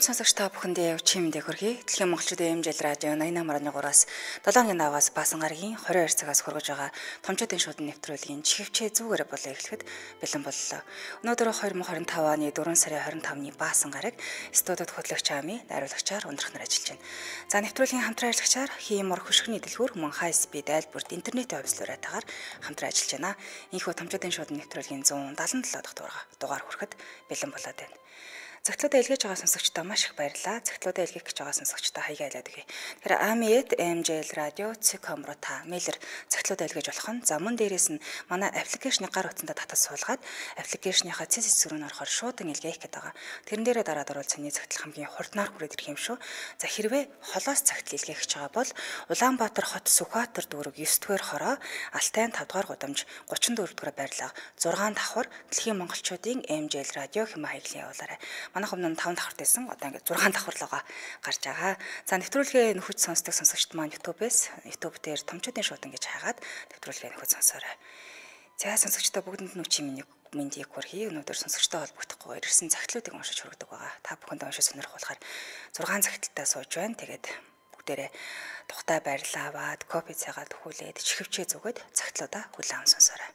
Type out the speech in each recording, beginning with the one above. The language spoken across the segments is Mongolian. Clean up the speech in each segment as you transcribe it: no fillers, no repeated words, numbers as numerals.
Сонсогч та бүхэндээ чимдээ хүргэе. Дэлхийн монголчуудын эмжил радио 88.3-аас 7-ны наваас баасан гарагийн 22 цагаас хүргэж байгаа томчуудын шуудан нэвтрүүлгийн чихвчээ зүгээр болоо эхлэхэд бэлэн боллоо. Өнөөдөр 2025 оны 4 сарын 25-ны баасан гараг студид хөтлөгч Ами, найруулагчаар өндрөхнөр ажиллаж байна. За нэвтрүүлгийн хамтран ажиллагчаар Хиймор хөшгөний дэлгүүр мөн хай спид айлбарт интернетийн хувьслуураатаагаар хамтран ажиллаж байна. Энэхүү томчуудын шуудан нэвтрүүлгийн 177 дахь дугаар хүрэхэд бэлэн болоод байна. Цагтлуудаа илгээж байгаа сонсогчдоо маш их баярлалаа. Цагтлуудаа илгээх гэж байгаа сонсогчдоо хаягаа илээд өгье. Тэгэхээр AMI@MJL radio.com руу та мэйлэр цагтлуудаа илгээж болох нь. За мөн дээрээс нь манай аппликейшны гар утсанд татаж суулгаад аппликейшныхаа цэс эсрүүн орохоор шуудан илгээх гэдэг байгаа. Тэрэн дээрээ дараад оруулах цааны цагтл хамгийн хурднаар хүрээд ирэх юм шүү. За хэрвээ холоос цагтл илгээх гэж байгаа бол Улаанбаатар хот Сүхбаатар дүүрэг 9-р хороо Алтай 5-р гудамж 34-р байрлал 6 давхар Дэлхийн монголчуудын MJL radio хэмээн хаягдлын явуулаарай. Манайх өмнө 5 давхарт байсан. Одоо ингээд 6 давхарлогоо гарч байгаа. За нэвтрүүлгээ нөхөж сонсдог сонсогчд маань YouTube дээр томчуудын шуудан гэж хаагаад нэвтрүүлгээ нөхөж сонсоорой. За сонсогчдоо бүгдэнд нь чимийн мэндийг хүргэе. Өнөөдөр сонсогчтой холбогдохгүйгээр ирсэн цагтлуудыг уншиж хүргэдэг байгаа. Та бүхэнд уншиж сонирхолтой 6 цагталтаа сууж байна. Тэгээд бүгдээрээ тухтай байрлал аваад, кофе цайгаал төхүүлээд, чихвчээ зүгээд цагтлуудаа хүлээн сонсоорой.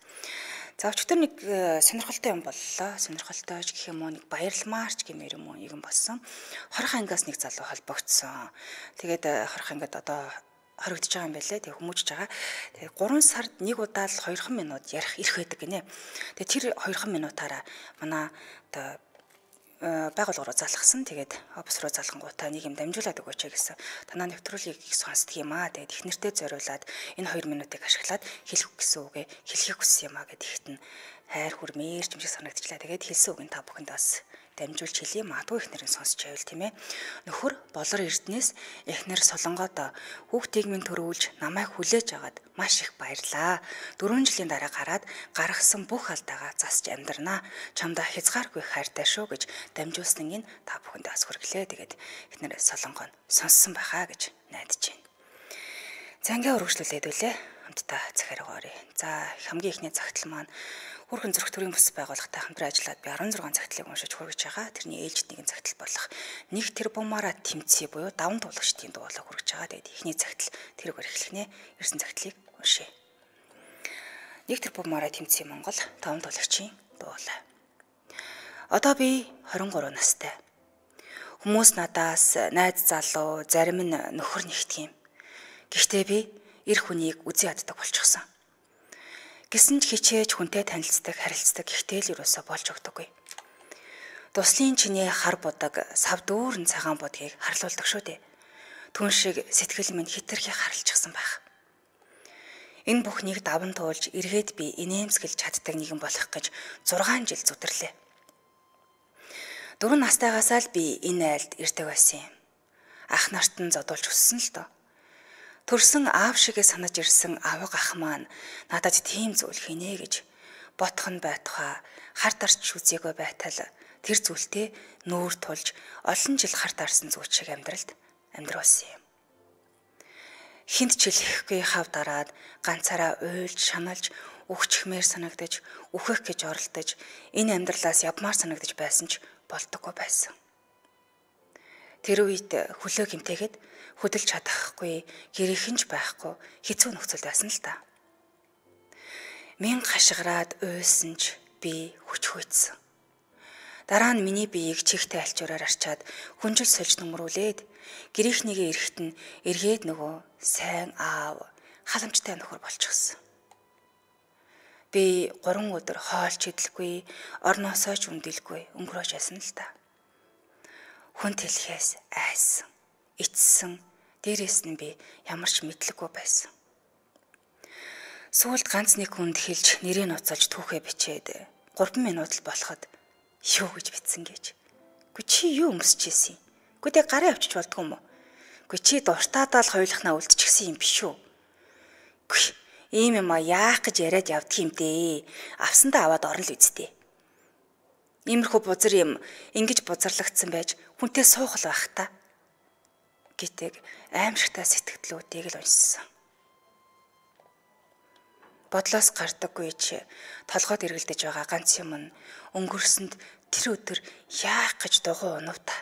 За өчтөр нэг сонирхолтой юм боллоо. Сонирхолтой ч гэх юм уу нэг баярламаарч гэмээр юм уу нэгэн болсон. Хорх ангиас нэг залуу холбогдсон. Тэгээд хорх ангид одоо хоригдож байгаа юм байлээ. Тэг хүмүүжж байгаа. Тэгээ 3 сард нэг удаа л 2 минут ярих ирэх байдаг гинэ. Тэгээ тэр 2 минутаараа манай одоо байгууллага руу залгасан. Тэгээд офис руу залгангуудаа нэг юм дамжуулаад өгөөч гэсэн. Танаа нэвтрүүлгийг их сонсдог юм аа. Тэгээд их нэртэй зориулаад энэ 2 минутыг ашиглаад хэлэх гэсэн үгээ хэлхийг хүссэн юм аа гэд ихт нь хайр хүрмээр ч юм шиг санагдчихлаа. Тэгээд хэлсэн үгийг та бүхэнд бас дамжуулж хэлье. Магадгүй их нэрэн сонсч байвал тийм ээ. Нөхөр болор эрдэнэс эхнэр солонгоод хүүхдийг минь төрүүлж намайг хүлээж аваад маш их баярлаа. 4 жилийн дараа гараад гаргасан бүх алдаагаа засч амьдрнаа. Чамдаа хязгааргүй хайртай шүү гэж дамжуулсан ин та бүхэнд бас хүргэлээ. Тэгээд эхнэр солонгоо сонссон байхаа гэж найдаж байна. За ингээ үргэлжлүүлээд үлээ. Хамтдаа захиарга оръё. За хамгийн ихний цагтл маань Хүрхэн зөрөх төрийн бүс байгууллагатай хамтран ажиллаад би 16 цагтлыг уншиж хүргэж байгаа. Тэрний ээлжид нэгэн цагтл болох нэг тэрбумаараа тэмцээ буюу даван туулагчдын дуулаа хүргэж байгаа. Тэгээд ихний цагтл тэргээр эхлэх нэ. Ирсэн цагтлыг уншъя. Нэг тэрбумаараа тэмцээ Монгол даван туулагчийн дуулаа. Одоо би 23 настай. Хүмүүс надаас найз залуу, зарим нь нөхөр нэгтгэх юм. Гэхдээ би эр хүнийг үзий яддаг болчихсон. Гэсэн ч хичээж хүнтэй танилцдаг, харилцдаг ихтэй л юусоо болж өгдөггүй. Дуслын чинээ хар будаг, сав дүүрэн цагаан будгийг харлуулдаг шүү дээ. Түн шиг сэтгэл минь хитрхи харалчихсан байх. Энэ бүхнийг даван туулж эргээд би инээмсэглэж чаддаг нэгэн болох гэж 6 жил зүтэрлээ. 4 настайгаасаа л би энэ айлд ирдэг байсан юм. Ах нарт нь зодуулж өссөн л доо. Төрсөн аав шигээ санаж ирсэн авга ах маань надад тийм зүйл хийнэ гэж ботх нь байтугай хар тарч үзээгүй байтал тэр зүйлтэй нүүр тулж олон жил хар тарсан зүйл шиг амьдруулсан юм. Хинт ч хэлэхгүй хав дараад ганцаараа уйлж шаналж өгчхмээр санагдаж үхэх гэж оролдож энэ амьдралаас явмаар санагдаж байсан ч болдоггүй байсан. Тэр үед хөлөө гимтээгээд хөдөлж чадахгүй, гэрээхэнж байхгүй хэцүү нөхцөл байсан л та. Мэн хашгираад уйсан ч би хүч хүйцсэн. Дараа нь миний биеийг чихтэй альчуураар арчаад хүнжил сольж нөмрүүлээд гэрээхнийгээ эрэхт нь эргээд нөгөө сайн аав халамжтай нөхөр болчихсон. Би 3 өдөр хоолч идэлгүй, орноосоо ч үндэлгүй өнгөрөөж ясан л та. Хүн тэлхээс айсан, ичсэн, дээрээс нь би ямар ч мэдлэггүй байсан. Сүүлд ганц нэг хүнд хэлж нэрээ нуцалж түүхээ бичээд 3 минут л болоход юу гэж бичсэн гэж. Гү чи юу өмсөж ийсэн? Гү тэг гарын авчиж болдгоо юм уу? Гү чи дуртаадаа л хойлохнаа үлдчихсэн юм биш үү? Гү ийм юм яах гэж яриад явдг юм дээ. Авсандаа аваад орно л үсттэй. Иймэрхүү бузар юм ингэж бузарлагдсан байж хүнтэй суухал байх та гэтэг аимшигтай сэтгэлдлүүдийг л уншсан. Бодлоос гардаггүй чи толгойд эргэлдэж байгаа ганц юм нь өнгөрсөнд тэр өдөр яах гэж дугуй унав та.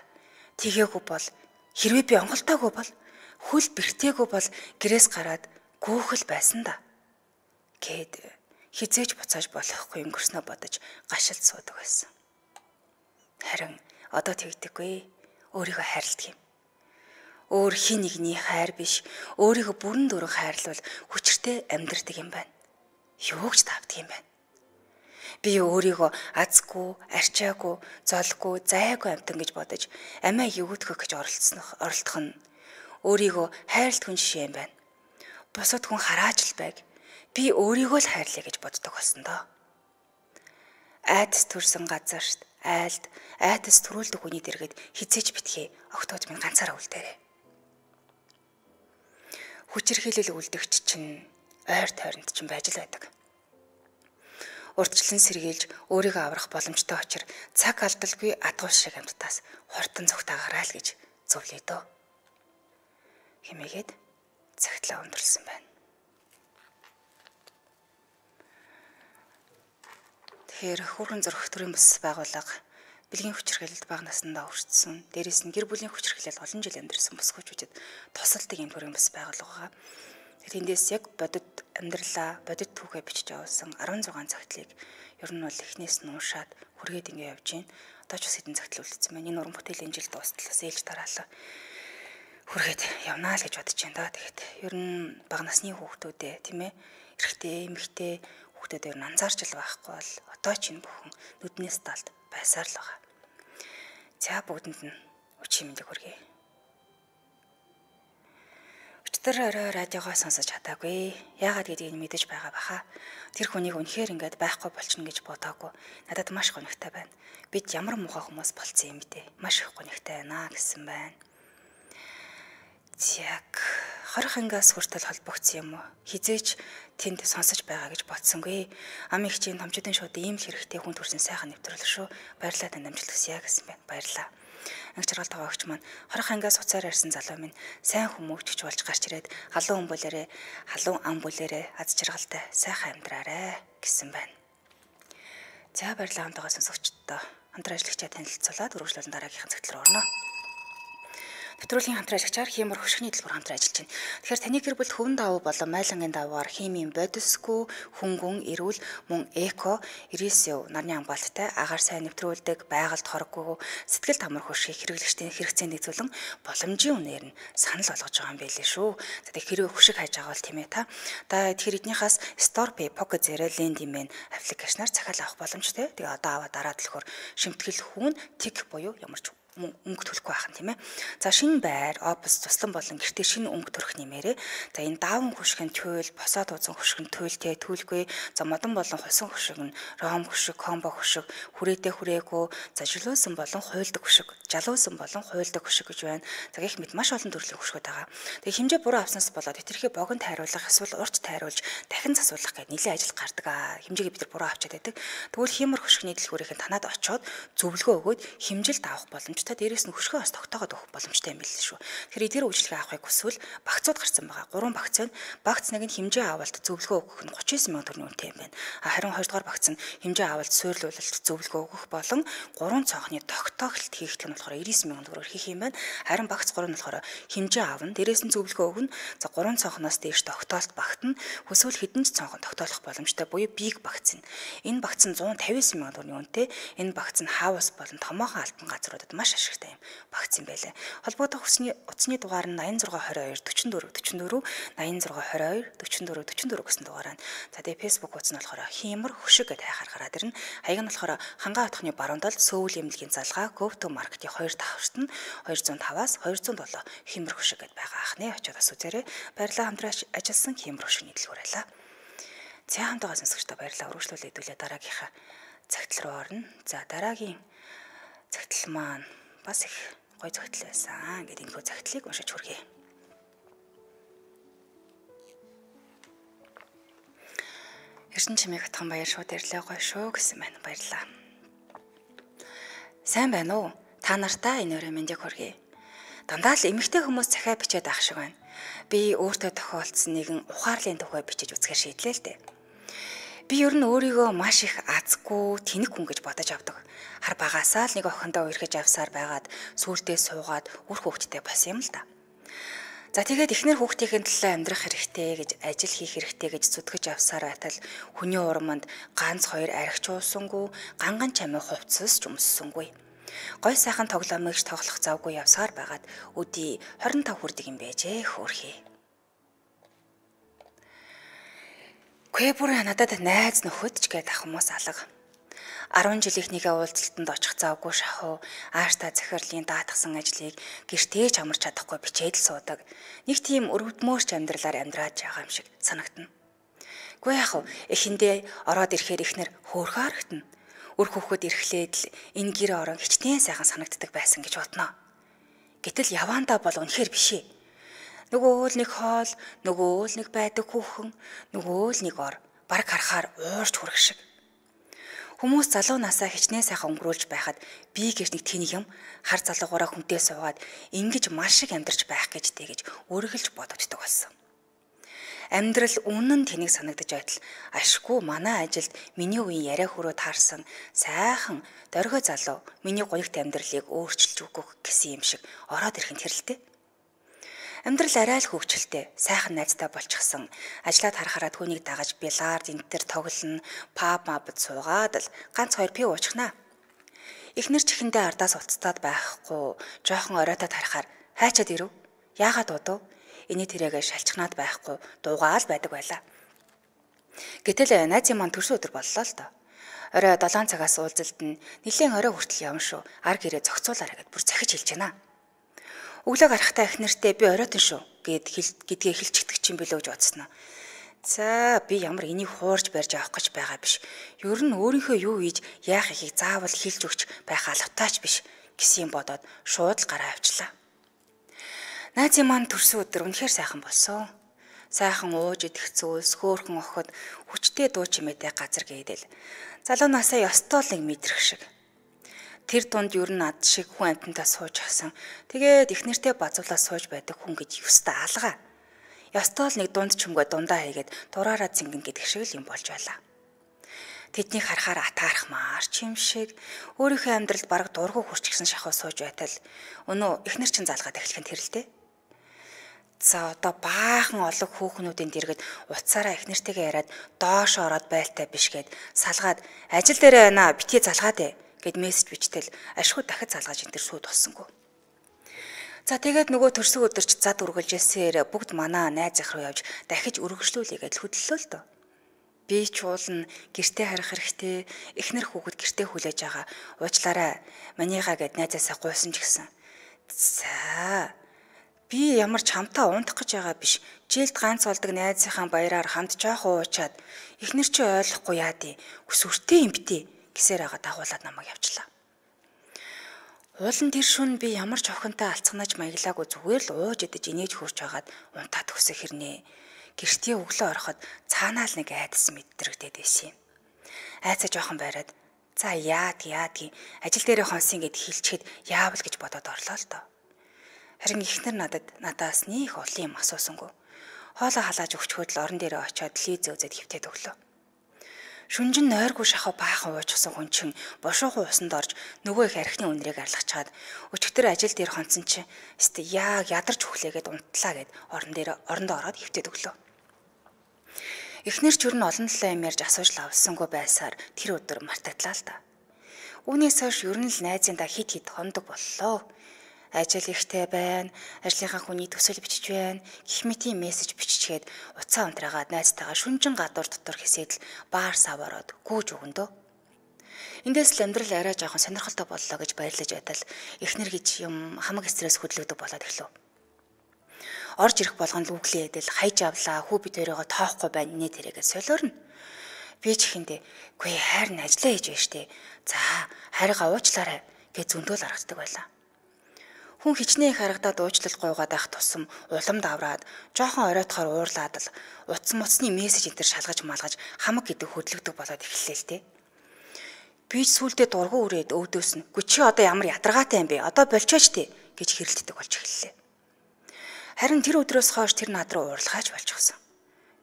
Тэгээгүй бол хэрвээ би онголтоогүй бол хөл бэртээгүй бол гэрээс гараад гүүхэл байсан да. Гэд хизээж буцааж болохгүй өнгөрснөө бодож гашилд суудаг байсан. Харин одоо тэгдэггүй. Өөрийгөө хайрладаг юм. Өөр хин нэгний хайр биш, өөрийгөө бүрэн дүрэн хайрлуул хүчртэй амьдрдаг юм байна. Юу гэж тавдаг юм байна? Би өөрийгөө азгүй, арчаагүй, золгүй, зайгүй амтан гэж бодож амиа өгөөдгөх гэж оролдох нь өөрийгөө хайрлах хүн жишээ юм байна. Бусад хүн харааж л байг. Би өөрийгөө л хайрлая гэж боддог болсон доо. Айдас төрсэн газарт айдас төрүүлдэг хүний дэргэд хизээж битгий огтуд минь ганцаараа үлдээрээ. Хүчирхийлэл үлдэгч чинь ойр тойронд чинь байж л байдаг. Урдчлан сэргийлж өөрийгөө аврах боломжтой очир цаг алдалгүй адгуул шиг амьтдаас хортон зүгтаагаарай л гэж зөвлөе дөө. Хэмээгээд цагтлаа өндөрлсөн байна. Тэгэхээр хүүхэн зөрөх төрийн бүс байгууллага бэлгийн хүчирхийлэлд бага насндаа өртсөн. Дээрээс нь гэр бүлийн хүчирхийлэл олон жил амьдэрсэн бүсгүйчүүдэд тусалдаг юм төрийн бүс байгууллага. Тэндээс яг бодит амьдралаа, бодит түүхээ бичиж явуулсан 16 цагтлыг ер нь бол эхнээс нь уншаад хүргээд ингэ явж гин. Одоо ч бас хэдэн цагтл үлдсэн байна. Энэ уран бүтээлийн жил дуустал ээлж тараалаа. Хүргээд явнаа л гэж бодож байна да. Тэгэхэд ер нь бага насны хүүхдүүдээ тийм ээ эрэгтэй, эмэгтэй хүүхдүүд ер нь анзаарч л байхгүй бол одоо ч энэ бүхэн нүднээс талд байсаар л байгаа. За бүгдэнд нь өчигдөр мэндийг хүргэе. Өчтөр орой радиогоо сонсож чадаагүй. Яагаад гэдгийг мэдэж байгаа баха. Тэр хүнийг үнэхээр ингээд байхгүй болчихно гэж бодоагүй. Надад маш гонигтай байна. Бид ямар муухай хүмүүс болцсон юм бэ? Маш их гонигтай байна гэсэн байна. Яг 20 ангиас хүртэл холбогдсон юм уу? Хизээч тэнд сонсож байгаа гэж бодсонгүй. Ам ихчийн томчуудын шууд ийм л хэрэгтэй хүн төрсэн сайхан нэвтрүүлэг шүү. Баярлалаа танд амжилт хүсье гэсэн байна. Баярлалаа. Анги жаргал таваагч маань 20 ангиас уцаар ярьсан залуу минь сайн хүмүүжч болж гарч ирээд халуун ам бүлээрээ аз жаргалтай сайхан амьдраарэ гэсэн байна. За баярлалаа хамтдаа сонсогчдоо. Хамтран ажиллагчаа танилцуулаад үргэлжлүүлэн дараагийнхын цагт руу орно. Нэвтрүүлгийн хамтран ажиллагчаар хиймэр хөшгөний дэлгүүр хамтран ажиллаж байна. Тэгэхээр таны гэр бүлд хөвөн давуу болон майлангийн давуугаар химийн бодисгүй, хөнгөн, эрүүл, мөн эко, 99% нарны хамгаалттай агаар сайн нэвтрүүлдэг, байгальд хороггүй, сэтгэл тамар хөшгийг хэрэглэгчдийн хэрэгцээнд нэзүүлэн боломжийн үнээр нь санал болгож байгаа юм байлээ шүү. За тэг хэрэг хөшиг хайж байгаа бол тийм ээ та. Тэгэхээр эднийхээс StorePay Pocket Zero Lending аппликейшнаар захиал авах боломжтой. Тэгээ одоо аваад дараад болохоор шимтгэл хүүн тик буюу ямар ч өнгө төлөхгүй байх нь тийм ээ. За шинэ байр, офис туслан болон гэртээ шинэ өнгө төрөх нэмээрээ. За энэ даавн хөшгөн туйл, босоод узан хөшгөн туйлтэй төлгүй. За модон болон хусан хөшиг нь ром хөшиг, комбо хөшиг, хүрээтэй хүрээгүй. За жилуусан болон хуйлдаг хөшиг, жалуусан болон хуйлдаг хөшиг гэж байна. За гэх мэт маш олон төрлийн хөшгүүд байгаа. Тэгээ хэмжээ буруу авснаас болоод хэтэрхий богино тайруулах, эсвэл урт тайруулж дахин засуулах гэдэг нэлээд ажил гардаг. Хэмжээгээ бид нар буруу авчаад байдаг. Тэгвэл хиймэр хөшгөний дэлгүүрийнхэн танаад очиод зөвлөгөө өгөөд хэмжилт авах боломжтой. Дээрээс нь хөшгөө бас тогтоогоод өгөх боломжтой юм билээ шүү. Тэгэхээр эдгээр үйлчлэгээ авахыг хүсвэл багцууд гарсан байгаа. 3 багц байна. Багц нэг нь хэмжээ авалт зөвлөгөө өгөх нь 39 сая төгрөгийн үнэтэй юм байна. Харин 2 дугаар багц нь хэмжээ авалт суйрлуулалт зөвлөгөө өгөх болон 3 цонхны тогтоохлт хийх гэх нь болохоор 99 сая төгрөгөөр хийх юм байна. Харин багц 3 нь болохоор хэмжээ авна. Дээрээс нь зөвлөгөө өгнө. За 3 цонхноос дээш тогтоолт багтна. Хүсвэл хэдэн ч цонхон тогтоолох боломжтой буюу биг багц нь. Энэ багц нь 159 сая төгрөгийн үнэтэй. Энэ багц нь хаус болон томоохон альбан газруудад маш ашигтай юм багц юм байлаа. Холбогдох утасны дугаар нь 8622 44 44 8622 44 44 гэсэн дугаараа. За тэгээ Facebook утас нь болохоор хиймэр хөшиг гэдэг хайхаар гараад ирнэ. Хаяг нь болохоор хангаа отхны баруун тал сөүл эмнэлгийн залгаа Go to Market-ийн 2 давхарт нь 205-аас 207 хиймэр хөшиг гэдээ байгаа ахны. Очоод бас үзээрэй. Баярлалаа хамтран ажилласан хиймэр хөшигний дэлгүүр байлаа. За хамтдаа сонсогчдоо баярлалаа. Үргэлжлүүлээд хэдүүлээ дараагийнхаа цагтл руу орно. За дараагийн цагтл маань бас их гой цагтл байсан гэдэг энэ цагтлыг уншиж хүргэе. Эрдэнэ чимээ хатхан баяр шууд ирлээ гоё шүү гэсэн байна. Баярлалаа. Сайн байна уу? Та нартай энэ өрөө мэндийг хүргэе. Дандаа л эмэгтэй хүмүүс захиа бичээд авах шиг байна. Би өөртөө тохиолдсон нэгэн ухаарлын тухай бичиж үзэхээр шийдлээ л дээ. Би ер нь өөрийгөө маш их азгүй, тэнэг хүн гэж бодож авдаг. Хар багасаа л нэг охиндоо үерхэж авсаар байгаад сүулдээ суугаад үр хөвгттэй болсон юм л да. За тэгээд эхнэр хүүхдийн төлөө амьдрах хэрэгтэй гэж ажил хийх хэрэгтэй гэж зүтгэж авсаар байтал хүний урманд ганц хоёр архич уусангүй, ганган чамаа хувцас ч өмссөнгүй. Гой сайхан тоглоомыг тоглох завгүй явсаар байгаад өдий 25 хүрдэг юм байжээ хөөрхий. Квебур надад найз нөхөд ч гээд ах хүмүүс алга. 10 жилийнхнийгээ уулзалтанд очих завгүй шахуу ааштай захирлын даатгсан ажлыг гэртээ ч амарч чадахгүй бичээд л суудаг. Нэг тийм өрөвдмөөрч амьдралаар амьдраад байгаа юм шиг санагдана. Гэхдээ яах вэ? Эхэндээ ороод ирэхээр ихнэр хөөрхөн харагдана. Үр хөвгөд ирэхлээд л энэ гэр орон хичнээн сайхан санагддаг байсан гэж бодноо. Гэтэл явандаа бол үнэхээр биш ээ. Нөгөө л нэг хоол, нөгөө л нэг байдаг хүүхэн, нөгөө л нэг ор, баг харахаар уурч хүрэх шиг. Хүмүүс залуу насаа хичнээн сайхан өнгөрүүлж байхад би гэж нэг тэнэг юм хар залуугаараа хүнтэй суугаад ингэж маш их амьдарч байх гэжтэй гэж өргөлж бодогддог болсон. Амьдрал үнэн тэнэг санагдаж байтал ашгүй манай ажилд миний үеийн яриа хөрөө таарсан сайхан дөргөө залуу миний гоёгт амьдралыг өөрчилж өгөх гэсэн юм шиг ороод ирэх нь хэрэлтэй. Амьдрал арай л хөвгчлээ. Сайхан найзтай болчихсон. Ажлаад харахаараа түүнийг дагаж биллиард энтер тоглоно, паб мабд суугаад л ганц хоёр пив уучхнаа. Эхнэр чихэндээ ардаас уцтаад байхгүй, жоохон оройтод харахаар хайчаад ирв. Яагаад дуудав? Эний тэрээгээ шалчхнаад байхгүй, дуугаал байдаг байлаа. Гэтэл найзын маань төрсөн өдөр боллоо л доо. Орой 7 цагаас уулзалт нь нэлээд орой хүртэл явна шүү. Ар гэрээ зохицуулаарай гэд бүр захиж хэлж байна. Өглөө гарахтаа эхнэртээ би оройтон шүү гэдгээ хэлчихдэг чинь билүү гэж бодсноо. За би ямар энийг хуурж барьж авах гэж байгаа биш. Ер нь өөрийнхөө юу хийж яах ихийг заавал хэлж өгч байх албатаач биш гэсэн юм бодоод шууд л гараа авчлаа. Найзын маань төрсөн өдөр үнэхээр сайхан болсон. Сайхан ууж идэх зүйлс, хөөрхөн охид, хүчтэй дуу чимээтэй газар гээдэл. Залуу насаа ёстой л нэг мэдрэх шиг. Тэр дунд ер нь ад шиг хүн амьтантаа сууж асан. Тэгээд их нэртэй базуулаад сууж байдаг хүн гэж юустай алгаа. Ёстой л нэг дунд чимгээ дундаа хийгээд дураараа зингэн гэдэг шиг л юм болж байлаа. Тэднийг харахаар атаархмаар ч юм шиг өөрийнхөө амьдралд бараг дургу хурчгсан шахуу сууж байтал өнөө их нэр чин залгаад эхлэх нь тэрэлтэй. За одоо баахан олог хүүхнүүдийн дэргэд уцаараа их нэртэйгээ яриад доош ороод байлтай биш гээд салгаад ажил дээр байна битгий залгаад гэд мессеж бичтэл ашгүй дахид залгаж энэ төр сүйд болсонгүй. За тэгээд нөгөө төрсөн өдөрч зад үргэлжлээсээр бүгд манаа найзынх руу явж дахиж үргэлжлүүлээ гэж хөдлөлөө л доо. Би ч уулна гэртээ харах хэрэгтэй, эхнэр хүүхэд гэртээ хүлээж байгаа. Уучлаарай. Манийгаа гэд найзаасаа гуйсан ч гэсэн. За би ямар ч хамтаа унтах гэж байгаа биш. Жилд ганц болдог найзынхаа баяраар хамт жоох уучаад эхнэр чи ойлгохгүй яадий. Өсвөртэй юм битээ гэсээр байгаа дагуулад намайг явчлаа. Уулан тэр шөнө би ямар ч охинтой алцганаж маяглаагүй зүгээр л ууж идэж инээж хөрч хагаад унтаад өгсөх хэрнээ. Гэртээ өглөө ороход цаанаа л нэг айдас мэдрэгдээд байсан юм. Айцаа жоохон байраад за яадгийн ажил дээр хонсын гэд хэлчихэд яавал гэж бодоод орлоо л доо. Харин ихнэр надаас нөх олон юм асуусангүй. Хоолоо халааж өгчхөд л орон дээрээ очиод лиз зөөзөд хөвтөд өглөө. Шүнжин нойргүй шахав баахан уучсан хүн чин бошуухан усанд орж нөгөө их архины үнрийг арлгачаад өчигдөр ажил дээр хонцсон чи өстө яг ядарч өглөөгээд унтлаа гэд орондоо ороод хөвтөд өглөө. Эхнэр ч юу н олон талаа юм ярьж асууж лавсангүй байсаар тэр өдөр мартагдлаа л да. Үүнээс хойш ер нь л найзындаа хит хондог боллоо. Ажил ихтэй байна, ажлынхаа хүний төсөл бичиж байна, гэх мэтийн мессеж биччихээд уцаа унтраагаад найзтайгаа шүнжин гадуур дотор хэсээд л баар сав ороод гүүж өгөндөө. Эндээс л амьдрал арай жоохон сонирхолтой боллоо гэж баярлаж байтал эхнэр гэж юм хамаг стресс хөдлөгдөг болоод ирлээ. Орж ирэх болгонд лүглээ эдэл хайж авлаа, хүү бид хоёроо тоохгүй байна нэ тэрээгээ солиорно. Би ч ихэндээ гүй хайр нь ажиллаа хийж байна штэ. За хайргаа уучлаарай гэж зөндөөл харагддаг байлаа. Хүн хичнээн их харагдаад уучлал гуйгаад байх тусам уламд авраад жоохон оройтохоор уурлаад л утас муцны мессеж энэ төр шалгаж малгаж хамаг гэдэг хөдлөгдөг болоод эхэллээ л дээ. Би сүулдэ дургу үрээд өвдөөс нь "Гү чи одоо ямар ядаргаатай юм бэ? Одоо болчооч тий" гэж хэрэлддэг болж эхэллээ. Харин тэр өдрөөс хойш тэр над руу уралгаач болчихсон.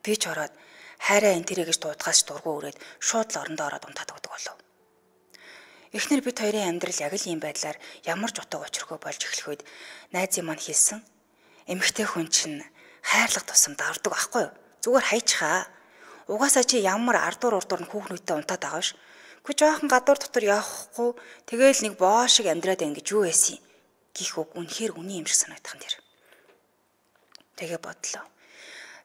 Би ч ороод "Хайраа энэ тэрэ" гэж дуудахаас дургу үрээд шууд л орондоо ороод унтаад өгдөг болов. Эхнэр бид хоёрын амьдрал яг л ийм байдлаар ямар ч утга учиргүй болж эхлэх үед найзын маань хэлсэн "Эмэгтэй хүн чинь хайрлах тусам даврдаг байхгүй юу? Зүгээр хайчхаа. Угаасаа чи ямар ардуур урдуур нь хүүхнүүдтэй унтаад байгаа ш. Гэхдээ жоохон гадуур дотор явахгүй тэгээл нэг боо шиг амьдраад байна гэж юу байсан юм?" Гэх үг үнэхээр үний юм шиг санагдах нь тэр. Тэгээ бодлоо.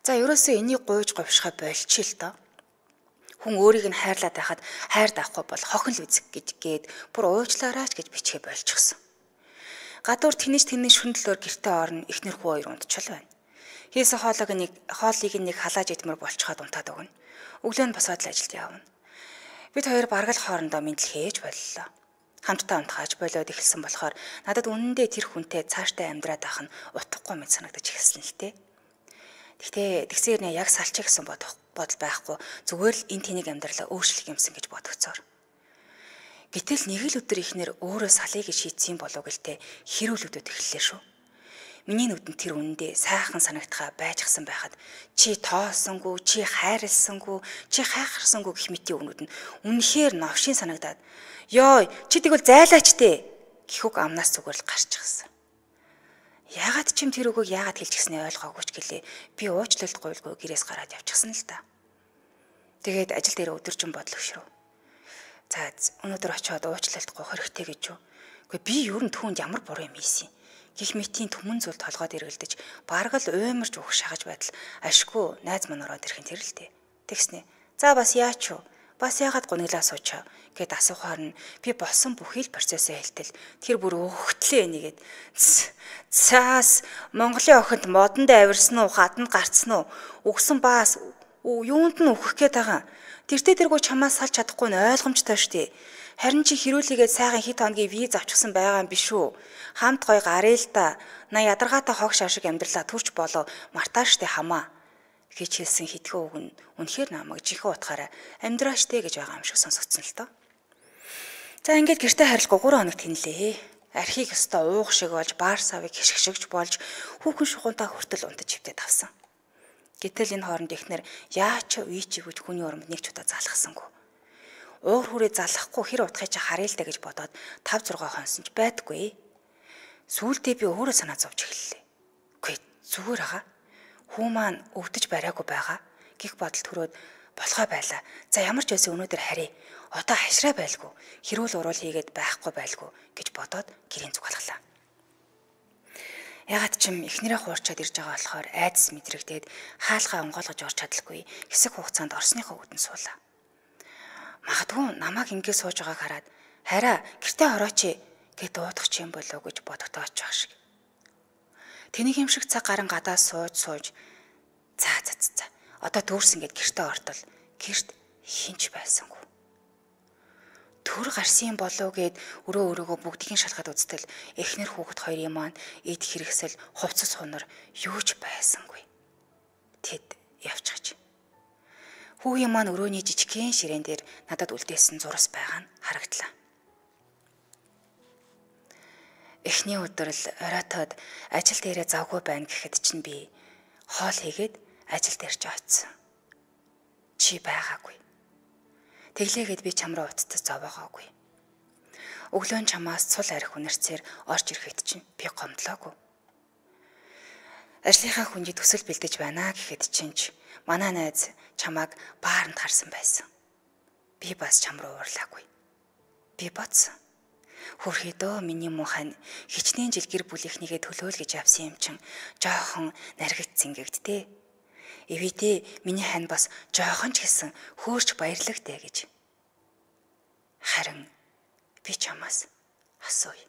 За ерөөсөө энийг гуйж говьшхаа болчих л доо. Хүн өөрийг нь хайрлаад байхад хайр давхгүй бол хохин л үзэх гээд бүр уучлаараач гэж бичгээ болчихсон. Гадуур тэнэж шүндлөөр гэртээ орно эхнэр хүү хоёр унтчихвал байна. Хийсэн хоолыг нэг халааж идмэр болчиход унтаад өгнө. Өглөө нь босоод л ажилд явна. Бид хоёр бараг л хоорондоо мэдлэл хийж боллоо. Хамтдаа унтахаж болоод эхэлсэн болохоор надад үнэндээ тэр хүнтэй цаашдаа амьдраад байх нь утгагүй мэт санагдаж эхэлсэн л дээ. Гэхдээ тэгсээр нэ яг салчих гэсэн бодол байхгүй зүгээр л энэ тэнийг амьдралаа өөрчлөх юмсан гэж бодогцоор. Гэтэл нэг л өдөр ихнэр өөрөө салъя гэж шийдсэн болов гэлтэй хэрүүлүүдүүд эхэллээ шүү. Миний нүдэнд тэр үнэндээ сайхан санагдхаа байжгсан байхад чи тоосонгүй, чи хайрлсангүй, чи хайхарсангүй гэх мэтийн өгнүүд нь үнэхээр новшин санагдаад "Ёй, чи тэгвэл зайлаач дээ" гэх үг амнаас зүгээр л гарч ирсэн. Яагаад ч юм тэр үгийг яагаад хэлж гиснээ ойлгоогүй ч гэлээ би уучлалт гуйлгүй гэрээс гараад явчихсан л да. Тэгээд ажил дээр өдөржин бодлогшроо. За өнөөдөр очиод уучлалт гуйх хэрэгтэй гэж юу? Гэхдээ би ер нь түүнд ямар буруу юм ийсэн. Гэх мэтийн түмэн зүйл толгойд эргэлдэж бараг л уймарч өгөх шахаж байтал ашгүй найз маань ороод ирэх нь тэр л дээ. Тэгснэ. За бас яач юу? Бас яагаад гуниглаа суучаа гэд асуухаар нь би болсон бүхий л процессыг хэлтэл тэр бүр өгтлээ нэгээд цаас Монголын охинд модонд авирсан уу хатанд гарцсан уу өгсөн баас юунд нь өгөх гээд байгаа. Тэртээ тэргүй чамаас салж чадахгүй нь ойлгомжтой штэ. Харин чи хэрүүлээгээд сайхан хэд хоногийн виз авчихсан байгаа юм биш үү? Хамт гоё гарыг л да. На ядаргаатай хогш ашиг амьдралаа төрч болоо мартааштай хамаа гэж хэлсэн хитгэн үг нь үнэхээр намайг жинхэнэ утгаараа амьдрааштэй гэж байгаа юм шиг сонсогдсон л доо. За ингээд гэртээ харилцаагүй 3 хоног тэнэлээ. Архийг өстой уух шиг болж баар савыг хишгшигж болж хүүхэн шухуунтаа хүртэл унтаж хөвтөд авсан. Гэтэл энэ хооронд ихнэр яач үйчиг гэж хүний урамд нэг ч удаа залхасангүй. Уур хүрээ залхахгүй хэр утгыг чи харъя л да гэж бодоод 5-6 хонсон ч байдаггүй. Сүүлдээ би өөрөө санаа зовж эхэллээ. Үгүй зүгээр байгаа. Хүү маань өвдөж бариагүй байгаа. Гих бодол төрөөд болохоо байлаа. За ямар ч байсан өнөөдөр харъя. Одоо хашраа байлгүй. Хэрүүл уруул хийгээд байхгүй байлгүй гэж бодоод гэрийн зүг алглаа. Ягаад ч юм эхнэрээ хуурчаад ирж байгаа болохоор айдас мэдрэгдээд хаалгаа онгойлгож орч чадалгүй хэсэг хугацаанд орсныхоо үдэн суулаа. Магадгүй намайг ингээд сууж байгааг хараад хараа гэртээ орооч гэд дуудах ч юм болов гэж бодогдооч байх шиг. Тэнийг юм шиг цаг гарын гадаа сууж за одоо дүүрсэн гэд гэртээ ортол гэрт хинч байсангүй. Төр гарсан болов гэд өрөөгөө бүгдийг шалгаад үзтэл эхнэр хүүхэд хоёрын маань эд хэрэгсэл хувцас хунар юу ч байсангүй. Тэд явчихж. Хүүгийн маань өрөөний жижигхэн ширээн дээр надад үлдээсэн зурас байгаа нь харагдлаа. Эхний өдөр л оройтоод ажил дээрээ завгүй байна гэхэд чинь би хоол хийгээд ажил дээр ч очсон. Чи байгаагүй. Тэглээгээд би чам руу уцтаж зовоогоогүй. Өглөө чамаас цул арх үнэрцээр орж ирэхэд чинь би гомдлоогүй. Ажлынхаа хүнжид төсөл бэлдэж байна гэхэд чинь манай найз чамааг бааранд харсан байсан. Би бас чам руу уурлаагүй. Би бодсон. Хөрхөдөө миний муухай хичнээн жил гэр бүлийнхнийгээ төлөөл гэж авсан юм чин жоохон наргидсан гэгдтэй. Эвидээ миний хань бас жоохон ч гэсэн хөөрч баярлагтай гэж. Харин би чамаас асууя.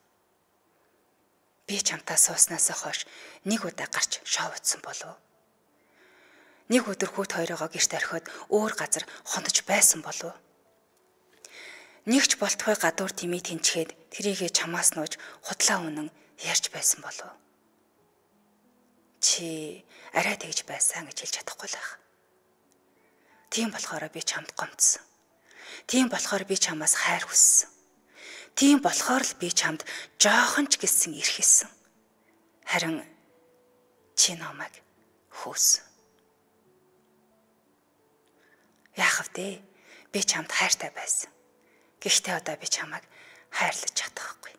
Би чамтай сууснаас хойш нэг удаа гарч шоу утсан болов. Нэг өдөр хүүт хоёроо гэрт орхиод өөр газар хонож байсан болов. Нэгч болтгой гадуур тимээ тэнчгээд тэрийгэ чамаас нууж худлаа үнэн ярьж байсан болов. Чи арай тэгж байсан гэж хэлж чадахгүй л байх. Тийм болохоор би чамд гомдсон. Тийм болохоор би чамаас хайр хүссэн. Тийм болохоор л би чамд жоохон ч гэсэн ирхэсэн. Харин чи намайг хөөсөн. Яах вэ? Би чамд хайртай байсан. Гэхдээ одоо би чамайг хайрлаж чадахгүй.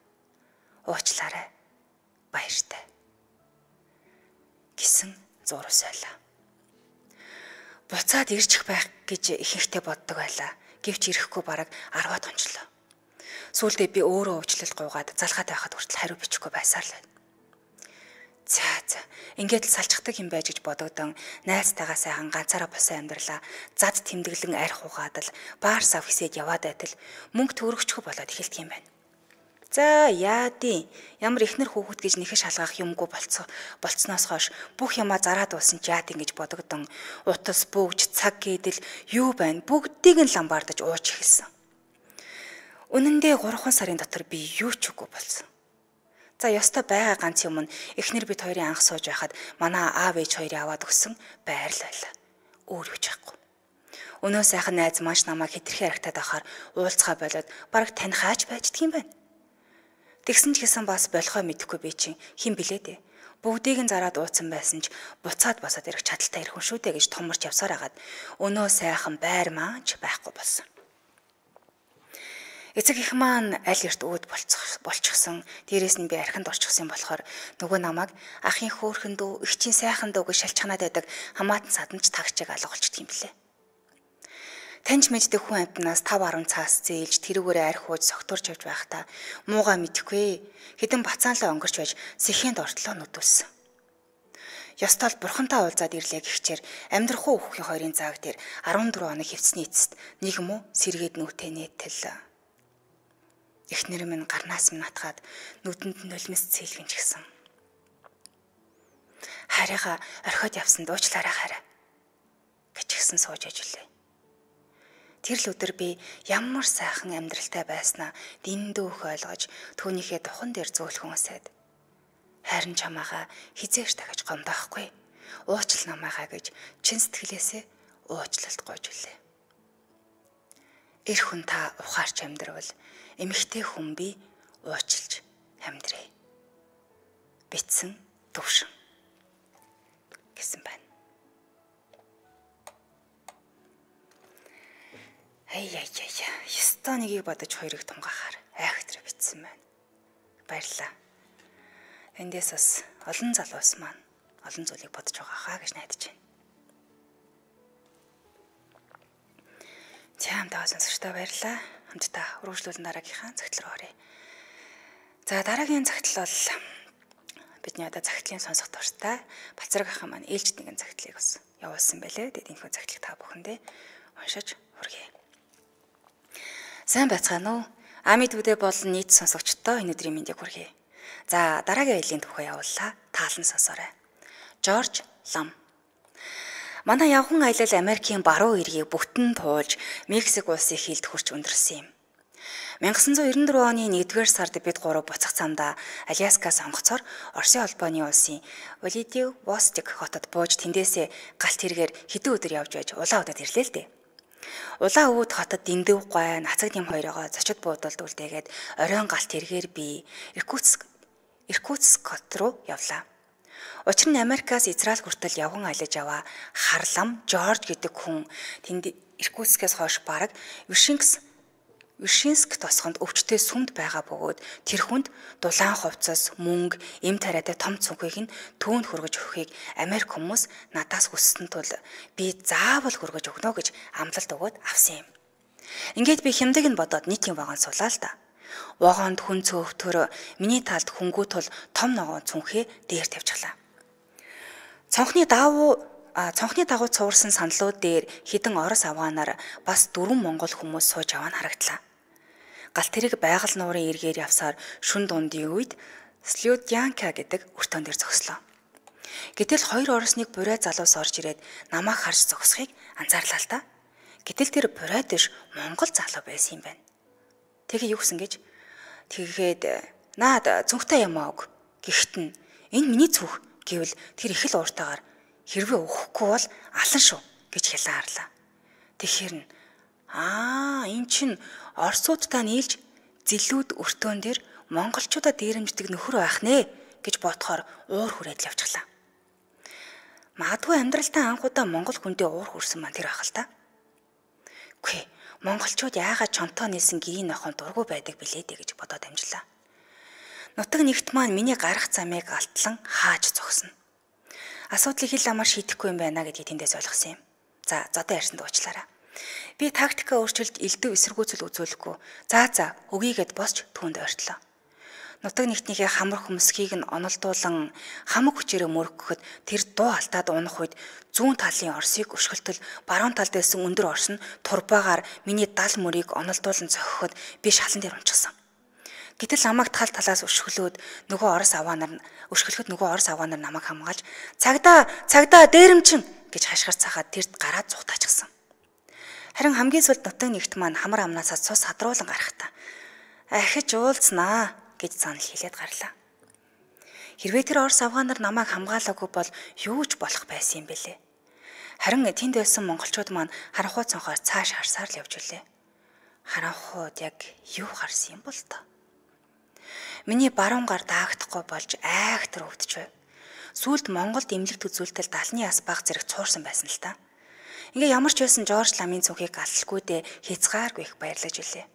Уучлаарай. Баяртай. Гэсэн зурвсайлаа. Буцаад ирчих байх гэж ихэнхдээ боддог байлаа. Гэвч ирэхгүй бараг 10-аад онцлоо. Сүүлдээ би өөрөө уучлал гуйгаад залгаад байхад хүртэл хариу бичихгүй байсаар л байна. За ингээд л салчдаг юм байж гэж бодогдсон найзтайгаа сайхан ганцаараа бусан амьдралаа зад тэмдэглэн арх угаад л баар сав хисээд яваад байтал мөнгө төгрөгчгүй болоод эхэлдэг юм байна. За яадیں۔ Ямар ихнэр хүүхэд гэж нэхэ шалгах юмгүй болцсноос хойш бүх юмаа зараад уусан ч яадیں гэж бодогдсон утас бөгж цаг гэдэл юу байна бүгдийг нь ламбаардаж ууж эхэлсэн. Үнэн дээр 3 сарын дотор би юу ч үгүй болсон. За ёстой байгаа ганц юм нь эхнэр бид хоёрын анх сууж байхад манай аав ээж хоёрыг аваад өгсөн байр л байлаа. Өөр юуч байхгүй. Өнөө сайхан найз маш намайг хитрхи харагтаад байхаар уулзгаа болоод бараг таних ааж байждаг юм байна. Тэгсэн ч гэсэн бас болохоо мэдэхгүй би чинь хэн блээ дээ. Бүгдийг нь зараад ууцсан байсан ч буцаад босоод ирэх чадaltaй ирэх хүн шүү дээ гэж томорч явсаар хагаад өнөө сайхан байр мааж байхгүй болсон. Эцэг их маань аль эрт өөд болчихсон. Дээрээс нь би архинд орчихсон болохоор нөгөө намайг ахын хөөхөн дүү, эгчийн сайхан дүү гэж шалчханаад байдаг хамаатан садамж тагчиг алга болчихд юм блэ. Таньж мэддэг хүн амтнаас 5-10 цаас зээлж тэрүүгээрээ арх ууж согтуурч явж байхдаа муугаа мэдэхгүй хэдэн бацаанлаа өнгөрч байж сэхэнд ортлоо нүдүүлсэн. Ёстол бурхантай уулзаад ирлээ гихчээр амьдрахуу өвөхийн хоёрын зааг дээр 14 хоног хөвцсний эцэст нэг муу сэргээд нүхтэй нээтэл эхнэр минь гарнаас минь натгаад нүдэнд нулимс цээлгэн ч гисэн. Харига орхиод явсан дуучлаарай хараа гэж гисэн сууж ажиллаа. Тэр л өдөр би ямар сайхан амьдралтай байснаа дэндүүх ойлгож түүнийхээ духан дээр зөөлхөн өсөд. Харин чамаага хизээш дахиж гомдоохгүй. Уучил намаагаа гэж чин сэтгэлээсээ уучлалт гуйж үлээ. Эр хүн та ухаарч амьдрвал эмэгтэй хүн би уучлж амьдрээ. Битсэн төвшин гэсэн байна. Ёстой нэгийг бодож хоёрыг тунгаахаар айхтраа битсэн байна. Баярлалаа. Эндээс бас олон залуус маань олон зүйлийг бодож байгаа хаа гэж найдаж байна. Хамтдаа сонсогчдоо баярлалаа. Хамтдаа үргэлжлүүлэн дараагийнхаа загтал руу оръё. За дараагийн загтал бол бидний одоо загтлын сонсох дуртай Бацраг ахын маань ээлжид нэгэн загтлыг бас явуулсан байлээ. Тэгээд энэ загтлыг та бүхэндээ уншиж хүргэе. Сайн байцгаана уу? Амьд үдэ болон нийт сонсогчдоо энэ өдрийн мэндийг хүргэе. За дараагийн аялын тухай явууллаа. Таалан сонсоорой. Жорж Лам. Манай явхан аялал Америкийн баруун эргийг бүтэн туулж Мексик улсын хилд хүрч өндөрсөн юм. 1994 оны 1-р сард бид 3 буцах замдаа Аляскаа сонгоцоор Оросын холбооны улсын Владивосток хотод бууж тэндээсээ галт хэрэгээр хэдэн өдөр явж байж улаан удад ирлээ л дээ. Улаан өвд хотод дэндүү гой нацаг нэм хоёроо зочид буудалд үлдээгээд оройн галт хэрэгээр би Иркутск руу явлаа. Учир нь Америкаас Израиль хүртэл явган аялаж яваа Харлам Жорж гэдэг хүн тэнд Иркутскээс хойш бараг Вишинск тосгонд өвчтөе сүмд байгаа бөгөөд тэр хүнд дулаан хувцас, мөнгө, эм тариатай том цүнхийг нь түүнд хүргэж өгөхийг Америк хүмүүс надаас хүссэн тул би заавал хүргэж өгнө гэж амлалт өгөөд авсан юм. Ингээд би хямдаг нь бодоод нийтийн вагон сулаа л да. Вагонд хүн цөөхтөр миний талд хөнгүү тул том ногоон цүнхээ дээр тавьчихлаа. Цонхны дагуу цуурсан саналууд дээр хідэн орос афганаар бас 4 монгол хүмүүс сууж яваа нь харагдлаа. Галт тэрэг байгаль нуурын эргээр явсаар шүн дундын үед Слюдянка гэдэг өртөөн дээр зогслоо. Гэтэл 2 оросныг бурай залуус орж ирээд намайг харж зогсохыг анзаарлаа л да. Гэтэл тэр бурай дэш монгол залуу байсан юм байна. Тэгээ юу гисэн гэж тэгэхэд наад цүнхтэй юм ааг гихт нь энэ миний цүнх гэвэл тэр их л ууртаагаар хэрвээ өгөхгүй бол алан шүү гэж хэлэн харлаа. Тэгэхээр нь Эн чинь Оросуудтай нийлж зилүүд өртөөн дээр монголчуудад дээрэмждэг нөхөр байх нэ гэж бодохоор уур хүрээд л явчихлаа. Магадгүй амьдралтаа анхудаа монгол хүндээ уур хүрсэн маань тэр байх л та. Үгүй, монголчууд яагаад чонтоо нийсэн гэрийн нохонд дургу байдаг билээ дээ гэж бодоод амжлаа. Нутаг нэгт маань миний гарах замыг алтлан хааж зогсно. Асуудлыг хэл амаар шийдэхгүй юм байна гэдгийг тэндээс ойлгосон юм. За, зодоо ярьсан дуучлаараа. Би тактикаа өөрчилж элдв эсэргүүцэл үзүүлэхгүй. За, өгийгээд босч түүнд ойртлоо. Нутаг нэгтнийхээ хамар хөмсгийг нь онолдуулан хамаг хүчээрээ мөргөхөд тэр дуу алдаад унах үед зүүн талын Оросыг өшгөлтөл баруун талд байсан өндөр Орос нь турбаагаар миний дал мөрийг онолдуулан цохиход би шалан дээр унчихсан. Гэтэл намайг тал талаас өшгөлөөд нөгөө Орос аваанаар намайг хамгаалж "Цагдаа, дээрэмчин" гэж хашгирч цахаад тэрд гараад зүхтаачихсан. Харин хамгийн сүүлд нутаг нэгт маань хамар амнаасаа цус садруулан гарахтаа "Ахиж уулзнаа" гэж санал хэлээд гарлаа. Хэрвээ тэр Орос авгаанаар намайг хамгаалаагүй бол юу ч болох байсан юм бэлээ. Харин тэнд байсан монголчууд маань харанхуй цонхоор цааш харсаар л явж үлээ. Харанхууд яг юу харсан юм бол тоо? Миний баруун гар даагдахгүй болж айхтар өвдөж байв. Сүүлд Монголд эмнэлэгт үзүүлтэл далны ас баг зэрэг цуурсан байсан л та. Ингээ ямар ч байсан Жорж ламын цүнхийг галалгүй дээ хязгааргүй их баярлаж үлээ.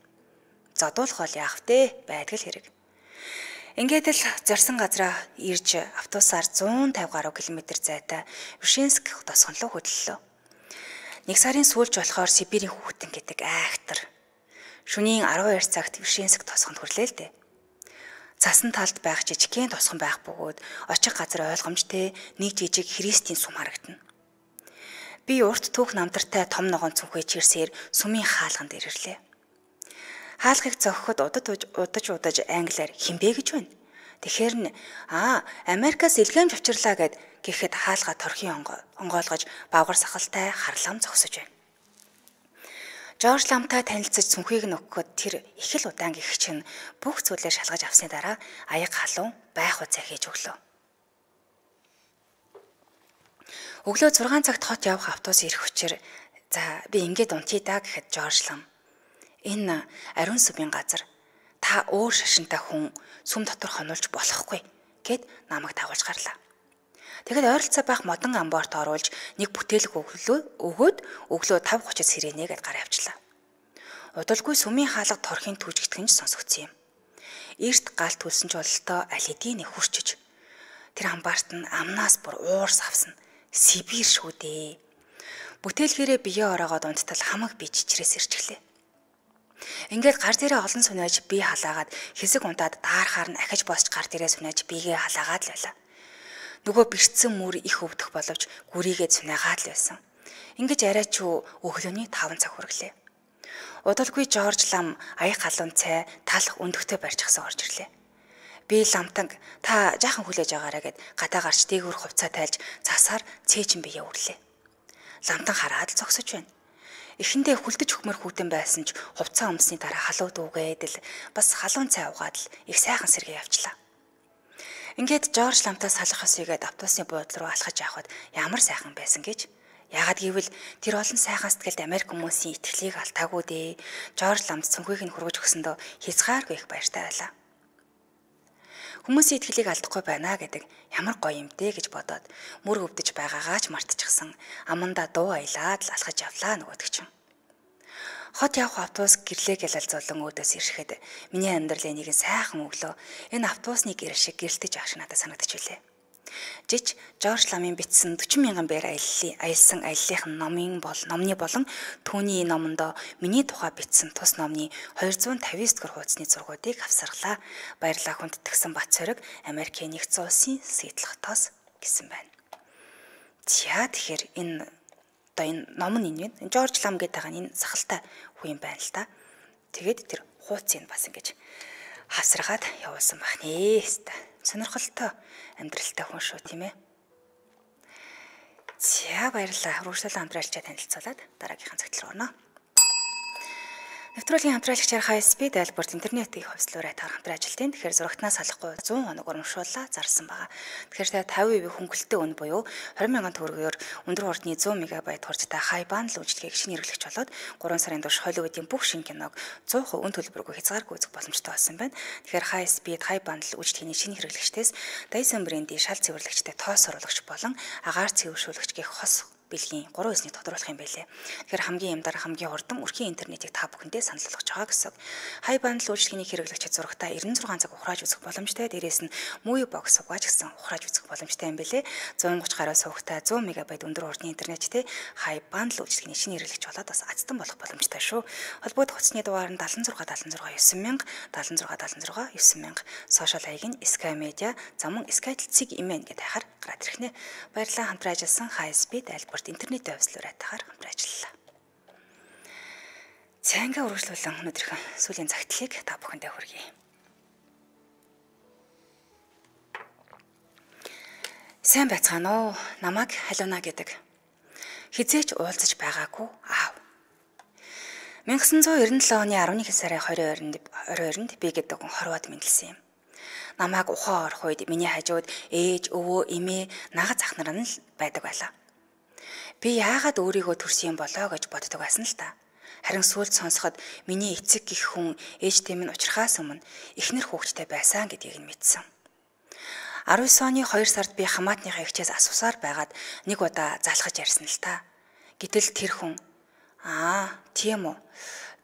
Зодуулах бол яах вэ? Байдгал хэрэг. Ингээд л зорьсон газраа ирж автобусаар 150 гаруй километр зайтай Вишенск тосгонлоо хөдлөлөө. Нэг сарын сүүлж болохоор Сибирийн хүүтэн гэдэг айхтар. Шөнийн 12 цагт Вишенск тосгонд хүрлээ л дээ. Цасан талд байх жижигхэн тосгон байх бөгөөд очих газар ойлгомжтой нэг жижиг христийн сум харагдана. Би урт түүх намтартай том ногоон цүнхээ чирсээр сумын хаалганд ирлээ. Хаалгыг зогхоход удаж англиар хинбэ гэж байна. Тэгэхээр нь Америкаас илгээмж авчирлаа гэхэд хаалга торхийн онгойлгож бавгар сахалтай харлам зогсож байна. Жорж ламтай танилцаж цүнхийг нөхөхөд тэр их л удаан гихч нь бүх зүйлээ шалгаж авсны дараа аяг халуун байх уцаа хийж өглөө. Өглөө 6 цагт хот явах автобус ирэх учир би ингээд унтъя да гэхэд Жорж лам энэ ариун сүмийн газар та өөр шашинтай хүн сүм дотор хонуулж болохгүй гэд намайг дагуулж гарлаа. Тэгэд ойролцоо байх модон амбарт оруулж нэг бүтээлэг өгөөд өглөө 5:30-аас сэрэнэ гэд гар явчлаа. Удалгүй сүмийн хаалга торхийн түүжигдгэнж сонсогдсон юм. Эрт гал төлсөн ч бололтоо аль хэдийн их хүрчиж тэр амбарт нь амнаас бүр уурс авсан. Сибир шүү дээ. Бүтээлгээрээ бие ороогоод унттал хамаг би чичрээс ирчихлээ. Ингээд гар дээрээ олон сунаж бие халаагаад хэсэг унтаад даарахаар нь ахиж босч гар дээрээ сунаж биегээ халаагаад л байлаа. Нөгөө бэрцсэн мөр их өвдөх боловч гүрийгээд сунаагаад л байсан. Ингэж арай ч өглөөний 5 цаг хүргэлээ. Удалгүй Жорж лам аяг халуун цай талах өндөгтөө барьчихсан орж ирлээ. Би ламтанг та жаахан хүлээж агаарай гэд гадаа гарч дээгүүр хувцаа тайлж цасаар цээжин бие үрлээ. Ламтан хараад л зогсож байна. Эхэндээ хүлдэж өгмөр хүүтэн байсан ч хувцаа өмсний дараа халуу дүүгээд л бас халуун цай угаад л их сайхан сэргээ явчлаа. Ингээд Жорж ламтаас салахаас игээд автобусны буудлын руу алхаж явхад ямар сайхан байсан гэж. Яагад гэвэл тэр олон сайхан сэтгэлд Америк хүмүүсийн итгэлийг алдаагүй дээ. Жорж ламд цүнхийг нь хүргэж өгсөндөө хязгааргүй их баяртай байлаа. Хүмүүсийн итгэлийг алдахгүй байна гэдэг ямар гоё юм дээ гэж бодоод мөр өвдөж байгаагаа ч мартчихсан. Амандаа дуу аялаад л алхаж явлаа нөгөөдөг чинь. Хот явах автобус гэрлээ гялалзуулан өөдөөс ирэхэд миний амьдралын нэгэн сайхан өглөө энэ автобусны гэр шиг гэрэлтэж авах шиг надад санагдчихвүлээ. Жиж Жорж ламын бичсэн 40 мянган бээр аялсан аяллахын номны болон түүний номондоо миний тухай бичсэн тус номны 259 дугаар хуудасны зургуудыг авсарлаа. Баярлалаа хүндэтгсэн Батцориг Америкийн нэгдсэн улсын Сиэтл хотоос гэсэн байна. Тэгэхээр энэ ном нь энэ Жорж лам гэдэг энэ сахалтай хүү юм байна л та. Тэгээд тэр хуудсыг бас ингэж хасрагаад явуулсан байх нэ. Сонирхолтой амьдралтай хүн шүү тийм ээ. За баярлалаа. Үргэлжлүүлэн хамтралчаа танилцуулаад дараагийнхаа цагт руу орно. Нэвтрүүлгийн хамтраалагчаар хай спид айлбарт интернетийн хувьслуурай таар хамтран ажилтیں۔ Тэгэхээр зурагтнаас салахгүй 100 хоног урамшууллаа зарсан байгаа. Тэгэхээр 50% хөнгөлөлттэй үн буюу 20,000 төгрөгөөр өндөр хурдны 100 мегабайт хурдтай хай бандл үйлчилгээг шинэ хэрэглэгч болоод 3 сарын турш Холливуудын бүх шинэ киног 100% үн төлбөргүй хязгааргүй үзэх боломжтой болсон байна. Тэгэхээр хай спид хай бандл үйлчилгээний шинэ хэрэглэгчдээс Dyson брендийн шал цэвэрлэгчтэй тоос оруулагч болон агаар цэвэршүүлэгч гэх хос бэлгийн 3 хэсгийг тодруулах юм байлээ. Тэгэхээр хамгийн юм дараа хамгийн хурдан өрхийн интернетийг та бүхэндээ санал болгож байгаа гэсэн. Хай бандл үйлчилгээний хэрэглэгчид зурагтаа 96 цаг ухрааж үзэх боломжтой. Дээрээс нь Movie Box угааж гисэн ухрааж үзэх боломжтой юм байлээ. 130 гаруй сувагтай 100 мегабайт өндөр хурдны интернеттэй хай бандл үйлчилгээний шинэ хэрэглэгч болоод бас азтан болох боломжтой шүү. Холбогдох утасны дугаар нь 76 76 9000 76 76 9000. Сошиал хаяг нь Sky Media, замун Sky Цэг имэн гэдэг хайхаар гараад ирэх нэ. Баярлалаа хамтран ажилласан хай спид айлбарт интернет хувьслуурай тахаар хамтран ажиллалаа. Цаанга үргэлжлүүлэн өнөөдрийн сүүлийн цагтлыг та бүхэндээ хүргэе. Сайн байцгаана уу? Намайг Халиуна гэдэг. Хизээч уулзаж байгаагүй аав. 1997 оны 11 сарын 22-нд би гэдэг хүн хорвоод мэндэлсэн юм. Намайг ухаан орох үед миний хажууд ээж, өвөө, эмээ, нагаз ах нар нь л байдаг байлаа. Би яагаад өөрийгөө төрсөн юм болоо гэж боддог байсан л та. Харин сүлд сонсоход миний эцэг гих хүн ээжтэй минь учрахаас өмнө эхнэр хүүхэдтэй байсан гэдгийг нь мэдсэн. 19 оны 2 сард би хамаатныхаа эгчээс асуусаар байгаад нэг удаа залхаж ярьсан л та. Гэтэл тэр хүн тийм үү.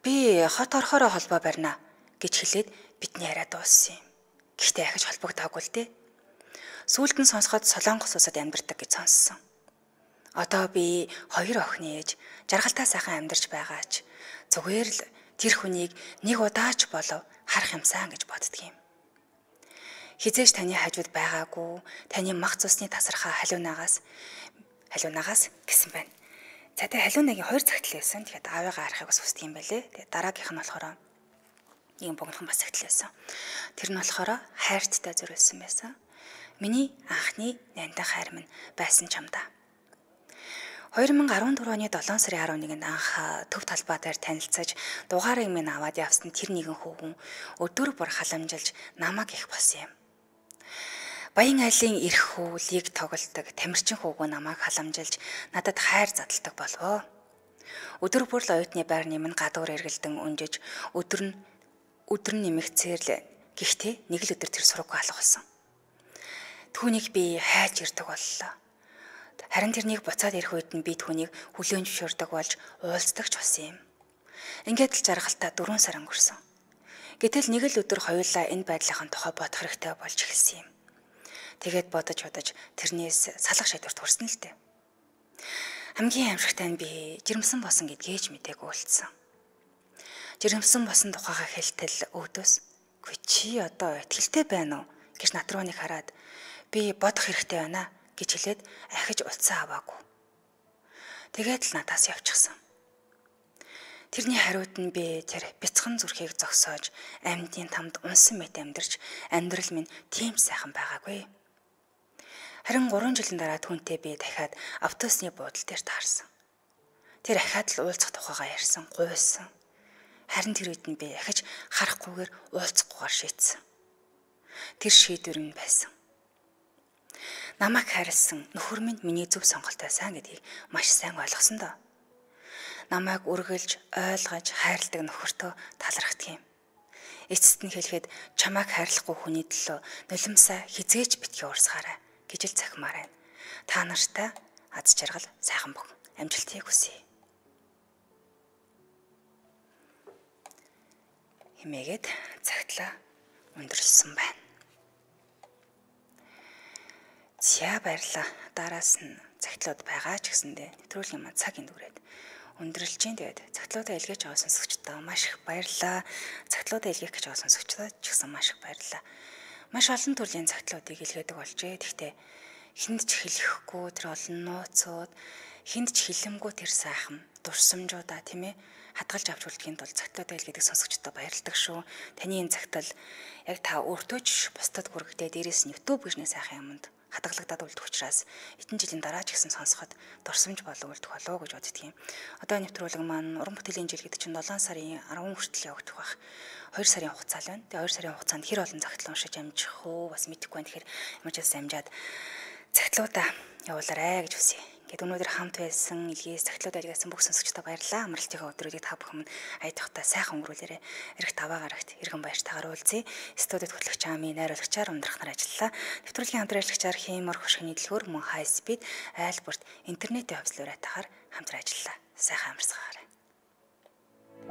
Би хот орохороо холбоо барина гэж хэлээд бидний яриа дууссан юм. Гэхдээ ахиж холбогдоогүй л дээ. Сүүлд нь сонсоход Солонгос улсад амьдардаг гэж сонссон. Одоо би 2 охины ээж, жаргалтай сайхан амьдарч байгаач зүгээр л тэр хүнийг нэг удаач болов харах юмсан гэж боддгийм. Хизээш таны хажууд байгаагүй, таны мах цусны тасархаа халиунагаас гэсэн байна. За тэгээ халиунагийн 2 цагтл байсан. Тэгэхээр аавыгаа харахыг бас хүсдэг юм байлээ. Тэгээ дараагийнх нь болохоор ийм богинохон бас цагтл байсан. Тэр нь болохоор хайрттай зориулсан байсан. Миний анхны нандин хайр минь байсан ч юм да. 2014 оны 7 сарын 11-нд анх төв талбай дээр танилцаж дугаарыг минь аваад явсан тэр нэгэн хүүхэн өдөр бүр халамжилж намайг их болсон юм. Баян айлын эрх хүү лиг тоглодог тамирчин хүүхэн намайг халамжилж надад хайр задалдаг болвоо. Өдөр бүр л оюутны байрны минь гадуур эргэлдэн өнжиж өдөр нь нэмэгцээр л гэхдээ нэг л өдөр тэр сургуу алга болсон. Түүнийг би хайж ирдэг боллоо. Харин тэрнийг буцаад ирэх үед нь би түүнийг хүлээн зөвшөөрдөг болж уулздаг ч болсон юм. Ингээд л жаргалтай 4 сар өнгөрсөн. Гэтэл нэг л өдөр хоёулаа энэ байдлын тухай бодох хэрэгтэй болж эхэлсэн юм. Тэгээд бодож тэрнээс салах шийдвэрт хүрсэн л дээ. Хамгийн амжигтай нь би жирэмсэн босон гэдгийж мтайг уулзсан. Жирэмсэн босон тухайга хэлтэл өөдөөс "Гүй чи одоо итгэлтэй байна уу?" гэж натрууник хараад "Би бодох хэрэгтэй байна" гэж хэлээд ахиж утсаа аваагүй. Тэгээд л надаас явчихсан. Тэрний хариуд нь би тэр бяцхан зүрхийг зогсоож амьдын тамд унсан мэт амьдарч амьдрал минь тийм сайхан байгаагүй. Харин 3 жилийн дараа түүнтэй би дахиад автобусны буудлын дээр таарсан. Тэр ахаад л уулзах тухайгаа ярьсан, гуйсан. Харин тэр үед нь би ахиж харахгүйгээр уулзахгүйгээр шийдсэн. Тэр шийдвэр нь байсан. Намайг хайрлсан нөхөр минь миний зөв сонголт байсан гэдгийг маш сайн ойлгосон доо. Намайг үргэлж ойлгож хайрладаг нөхөртөө талархдаг юм. Эцэст нь хэлэхэд чамайг хайрлахгүй хүний төлөө нулимсаа хизээж битгий уурсгаарай гэж л захимаар байна. Та нартай аз жаргал сайхан бүх амжилтыг хүсье. Хэмээгээд цагтлаа өндөрлсөн байна. За баярлаа. Дараас нь цагтлууд байгаа ч гэсэндээ нэвтрүүлгийн маань цаг энд үрээд өндөрлж чинь тэгээд цагтлуудаа илгээж авсан сонсогчдоо маш их баярлалаа. Цагтлуудаа илгээх гэж авсан сонсогчдоо ч гэсэн маш их баярлалаа. Маш олон төрлийн цагтлуудыг илгээдэг болжээ. Гэхдээ хүнд ч хэлэхгүй тэр олон нууцуд, хүнд ч хэлэмгүй тэр сайхан дурсамжуудаа тийм ээ хадгалж авч үлдэхийн тулд цагтлуудаа илгээдэг сонсогчдоо баярлалдаг шүү. Таны энэ цагтл яг та өөртөө ч бусдад хүргэхдээ дээрээс нь YouTube гэж нэг сайхан юмд хадгалагдаад үлдэх учраас эдэн жилийн дараа ч гэсэн сонсоход дурсамж болов үлдэх болов гэж боддөг юм. Одоо нэвтрүүлэг маань уран бүтээлийн жил гэдэг чинь 7 сарын 10 хүртэл явагдах байх. 2 сарын хугацаа л байна. Тэгээ 2 сарын хугацаанд хэр олон загтал уншиж амжих уу бас мэдэхгүй байна. Тэгэхээр ямаачаас амжаад загтлуудаа явуулаарай гэж хүсье. Ингээд өнөөдөр хамт байсан илгээс загтлууд айлгасан бүх сонсогчдод баярлалаа. Амралтынхаа өдрүүдийг та бүхэн аятахтай сайхан өнгөрүүлээрэй. Ирэх 5 гарагт иргэн баяртайгаар уулзъя. Студид хөтлөгч Ами найруулагчаар ундрах нар ажиллаа. Нэвтрүүлгийн хамтран ажиллагчаар Химор хөшгөний дэлгүүр мөн хай спид айлбарт интернетийн хувьслуур айтахаар хамтран ажиллаа. Сайхан амарцгаарай.